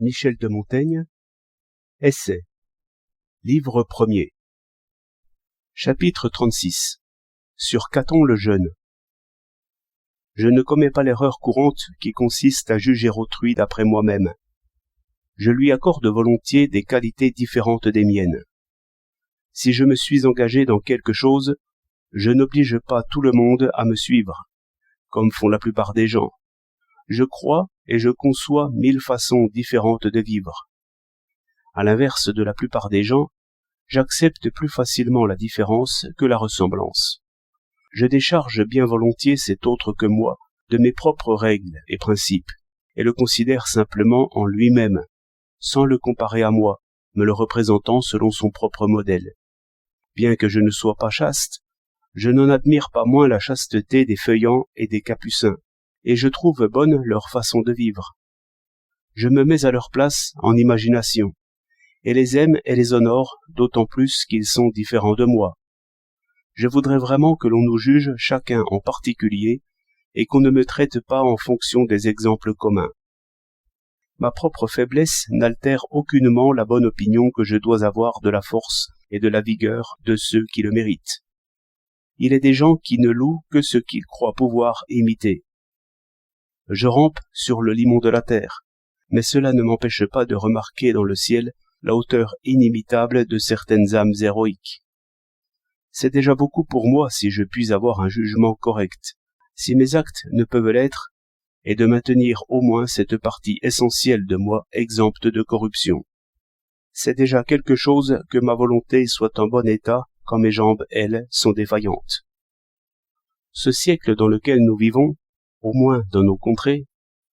Michel de Montaigne. Essai. Livre premier. Chapitre 36. Sur Caton le Jeune. Je ne commets pas l'erreur courante qui consiste à juger autrui d'après moi-même. Je lui accorde volontiers des qualités différentes des miennes. Si je me suis engagé dans quelque chose, je n'oblige pas tout le monde à me suivre, comme font la plupart des gens. Je crois et je conçois 1000 façons différentes de vivre. À l'inverse de la plupart des gens, j'accepte plus facilement la différence que la ressemblance. Je décharge bien volontiers cet autre que moi de mes propres règles et principes, et le considère simplement en lui-même, sans le comparer à moi, me le représentant selon son propre modèle. Bien que je ne sois pas chaste, je n'en admire pas moins la chasteté des feuillants et des capucins, et je trouve bonne leur façon de vivre. Je me mets à leur place en imagination, et les aime et les honore, d'autant plus qu'ils sont différents de moi. Je voudrais vraiment que l'on nous juge chacun en particulier, et qu'on ne me traite pas en fonction des exemples communs. Ma propre faiblesse n'altère aucunement la bonne opinion que je dois avoir de la force et de la vigueur de ceux qui le méritent. Il est des gens qui ne louent que ce qu'ils croient pouvoir imiter. Je rampe sur le limon de la terre, mais cela ne m'empêche pas de remarquer dans le ciel la hauteur inimitable de certaines âmes héroïques. C'est déjà beaucoup pour moi si je puis avoir un jugement correct, si mes actes ne peuvent l'être, et de maintenir au moins cette partie essentielle de moi exempte de corruption. C'est déjà quelque chose que ma volonté soit en bon état quand mes jambes, elles, sont défaillantes. Ce siècle dans lequel nous vivons, au moins dans nos contrées,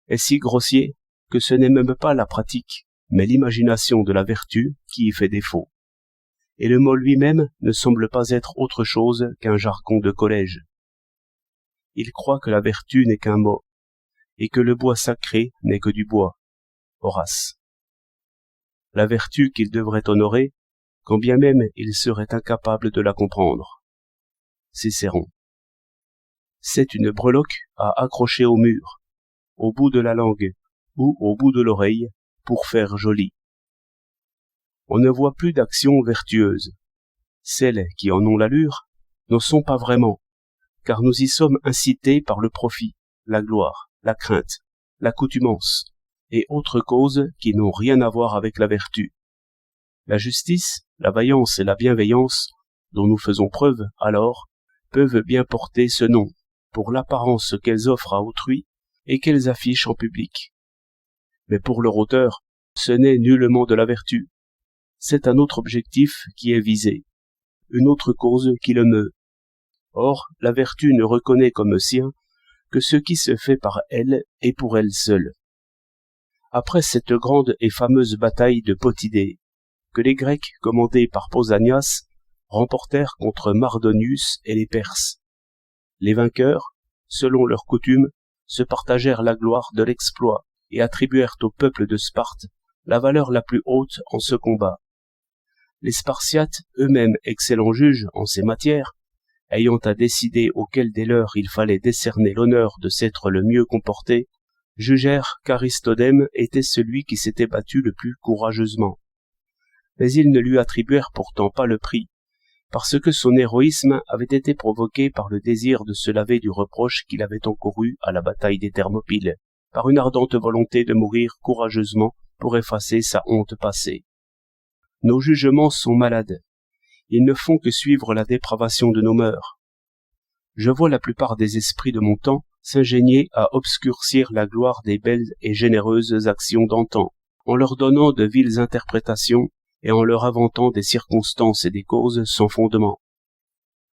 est si grossier que ce n'est même pas la pratique, mais l'imagination de la vertu qui y fait défaut. Et le mot lui-même ne semble pas être autre chose qu'un jargon de collège. Il croit que la vertu n'est qu'un mot, et que le bois sacré n'est que du bois. Horace. La vertu qu'il devrait honorer, quand bien même il serait incapable de la comprendre. Cicéron. C'est une breloque à accrocher au mur, au bout de la langue ou au bout de l'oreille, pour faire joli. On ne voit plus d'actions vertueuses. Celles qui en ont l'allure n'en sont pas vraiment, car nous y sommes incités par le profit, la gloire, la crainte, l'accoutumance, et autres causes qui n'ont rien à voir avec la vertu. La justice, la vaillance et la bienveillance, dont nous faisons preuve alors, peuvent bien porter ce nom, pour l'apparence qu'elles offrent à autrui et qu'elles affichent en public. Mais pour leur auteur, ce n'est nullement de la vertu. C'est un autre objectif qui est visé, une autre cause qui le meut. Or, la vertu ne reconnaît comme sien que ce qui se fait par elle et pour elle seule. Après cette grande et fameuse bataille de Potidée, que les Grecs, commandés par Pausanias, remportèrent contre Mardonius et les Perses, les vainqueurs, selon leur coutume, se partagèrent la gloire de l'exploit et attribuèrent au peuple de Sparte la valeur la plus haute en ce combat. Les Spartiates, eux-mêmes excellents juges en ces matières, ayant à décider auquel des leurs il fallait décerner l'honneur de s'être le mieux comporté, jugèrent qu'Aristodème était celui qui s'était battu le plus courageusement. Mais ils ne lui attribuèrent pourtant pas le prix, parce que son héroïsme avait été provoqué par le désir de se laver du reproche qu'il avait encouru à la bataille des Thermopyles, par une ardente volonté de mourir courageusement pour effacer sa honte passée. Nos jugements sont malades. Ils ne font que suivre la dépravation de nos mœurs. Je vois la plupart des esprits de mon temps s'ingénier à obscurcir la gloire des belles et généreuses actions d'antan, en leur donnant de viles interprétations et en leur inventant des circonstances et des causes sans fondement.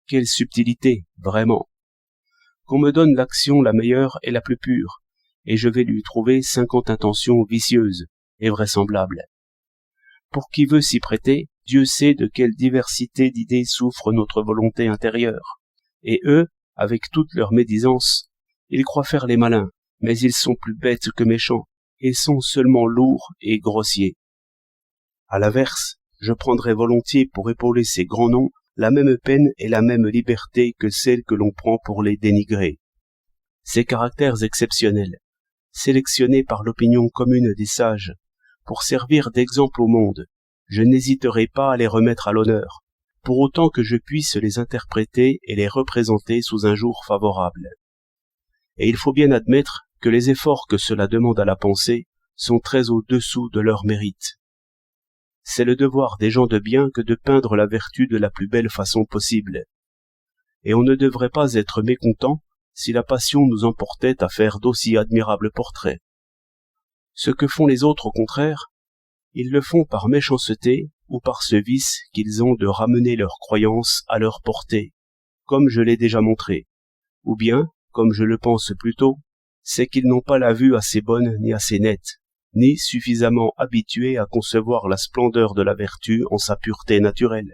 Quelle subtilité, vraiment! Qu'on me donne l'action la meilleure et la plus pure, et je vais lui trouver 50 intentions vicieuses et vraisemblables. Pour qui veut s'y prêter, Dieu sait de quelle diversité d'idées souffre notre volonté intérieure. Et eux, avec toute leur médisance, ils croient faire les malins, mais ils sont plus bêtes que méchants, et sont seulement lourds et grossiers. À l'inverse, je prendrais volontiers pour épauler ces grands noms la même peine et la même liberté que celle que l'on prend pour les dénigrer. Ces caractères exceptionnels, sélectionnés par l'opinion commune des sages, pour servir d'exemple au monde. Je n'hésiterai pas à les remettre à l'honneur, pour autant que je puisse les interpréter et les représenter sous un jour favorable. Et il faut bien admettre que les efforts que cela demande à la pensée sont très au-dessous de leur mérite. C'est le devoir des gens de bien que de peindre la vertu de la plus belle façon possible. Et on ne devrait pas être mécontent si la passion nous emportait à faire d'aussi admirables portraits. Ce que font les autres au contraire, ils le font par méchanceté ou par ce vice qu'ils ont de ramener leurs croyances à leur portée, comme je l'ai déjà montré, ou bien, comme je le pense plutôt, c'est qu'ils n'ont pas la vue assez bonne ni assez nette, ni suffisamment habitués à concevoir la splendeur de la vertu en sa pureté naturelle.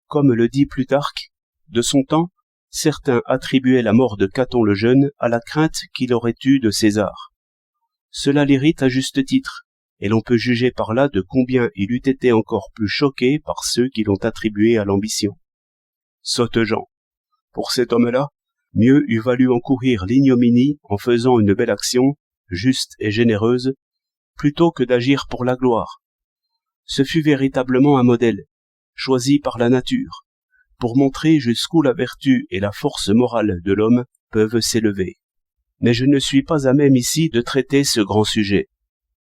Comme le dit Plutarque, de son temps, certains attribuaient la mort de Caton le Jeune à la crainte qu'il aurait eue de César. Cela l'irrite à juste titre, et l'on peut juger par là de combien il eût été encore plus choqué par ceux qui l'ont attribué à l'ambition. Sotte gens. Pour cet homme-là, mieux eût valu encourir l'ignominie en faisant une belle action, juste et généreuse, plutôt que d'agir pour la gloire. Ce fut véritablement un modèle, choisi par la nature, pour montrer jusqu'où la vertu et la force morale de l'homme peuvent s'élever. Mais je ne suis pas à même ici de traiter ce grand sujet.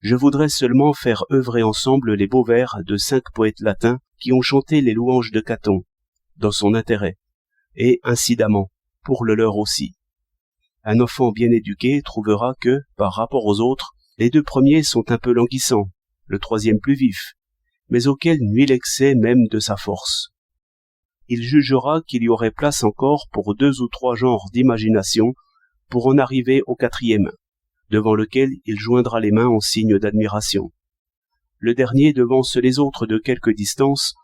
Je voudrais seulement faire œuvrer ensemble les beaux vers de 5 poètes latins qui ont chanté les louanges de Caton, dans son intérêt, et incidemment, pour le leur aussi. Un enfant bien éduqué trouvera que, par rapport aux autres, les 2 premiers sont un peu languissants, le 3e plus vif, mais auquel nuit l'excès même de sa force. Il jugera qu'il y aurait place encore pour 2 ou 3 genres d'imagination pour en arriver au 4e, devant lequel il joindra les mains en signe d'admiration. Le dernier devance les autres de quelque distance,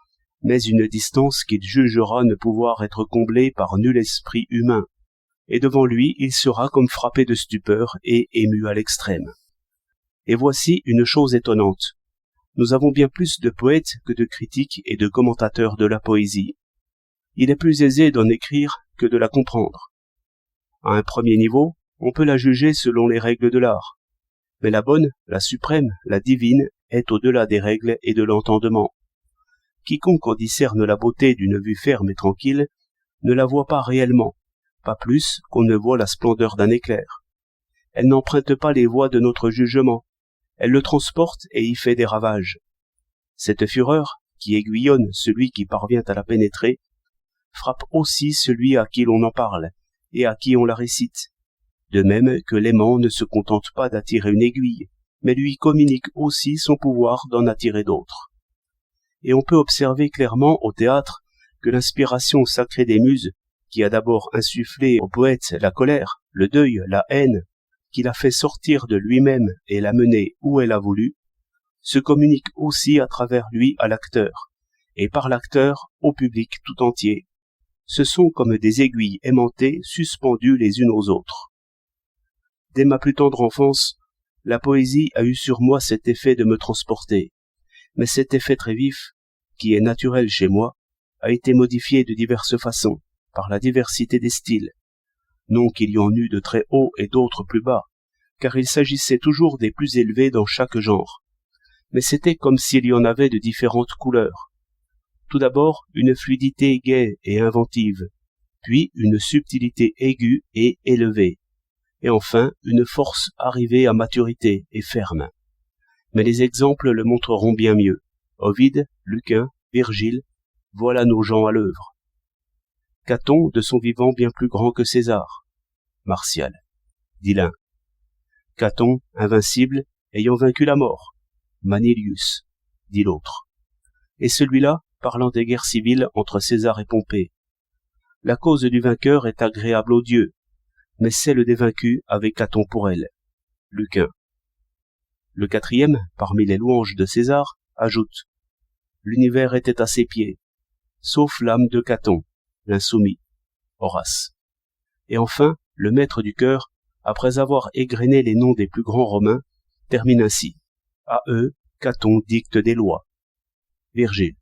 mais une distance qu'il jugera ne pouvoir être comblée par nul esprit humain, et devant lui il sera comme frappé de stupeur et ému à l'extrême. Et voici une chose étonnante. Nous avons bien plus de poètes que de critiques et de commentateurs de la poésie. Il est plus aisé d'en écrire que de la comprendre. À un premier niveau, on peut la juger selon les règles de l'art. Mais la bonne, la suprême, la divine, est au-delà des règles et de l'entendement. Quiconque en discerne la beauté d'une vue ferme et tranquille, ne la voit pas réellement, pas plus qu'on ne voit la splendeur d'un éclair. Elle n'emprunte pas les voies de notre jugement, elle le transporte et y fait des ravages. Cette fureur, qui aiguillonne celui qui parvient à la pénétrer, frappe aussi celui à qui l'on en parle, et à qui on la récite, de même que l'aimant ne se contente pas d'attirer une aiguille, mais lui communique aussi son pouvoir d'en attirer d'autres. Et on peut observer clairement au théâtre que l'inspiration sacrée des muses, qui a d'abord insufflé au poète la colère, le deuil, la haine, qui l'a fait sortir de lui-même et l'a mené où elle a voulu, se communique aussi à travers lui à l'acteur, et par l'acteur au public tout entier. Ce sont comme des aiguilles aimantées suspendues les unes aux autres. Dès ma plus tendre enfance, la poésie a eu sur moi cet effet de me transporter, mais cet effet très vif, qui est naturel chez moi, a été modifié de diverses façons, par la diversité des styles. Non qu'il y en eût de très hauts et d'autres plus bas, car il s'agissait toujours des plus élevés dans chaque genre. Mais c'était comme s'il y en avait de différentes couleurs. Tout d'abord, une fluidité gaie et inventive, puis une subtilité aiguë et élevée, et enfin une force arrivée à maturité et ferme. Mais les exemples le montreront bien mieux. Ovide, Lucain, Virgile, voilà nos gens à l'œuvre. Caton, de son vivant bien plus grand que César. Martial, dit l'un. Caton, invincible, ayant vaincu la mort. Manilius, dit l'autre. Et celui-là, parlant des guerres civiles entre César et Pompée. La cause du vainqueur est agréable aux dieux, mais celle des vaincus avait Caton pour elle. Lucain. Le 4e, parmi les louanges de César, ajoute. L'univers était à ses pieds, sauf l'âme de Caton, l'insoumis, Horace. Et enfin, le maître du cœur, après avoir égrené les noms des plus grands Romains, termine ainsi. À eux, Caton dicte des lois. Virgile.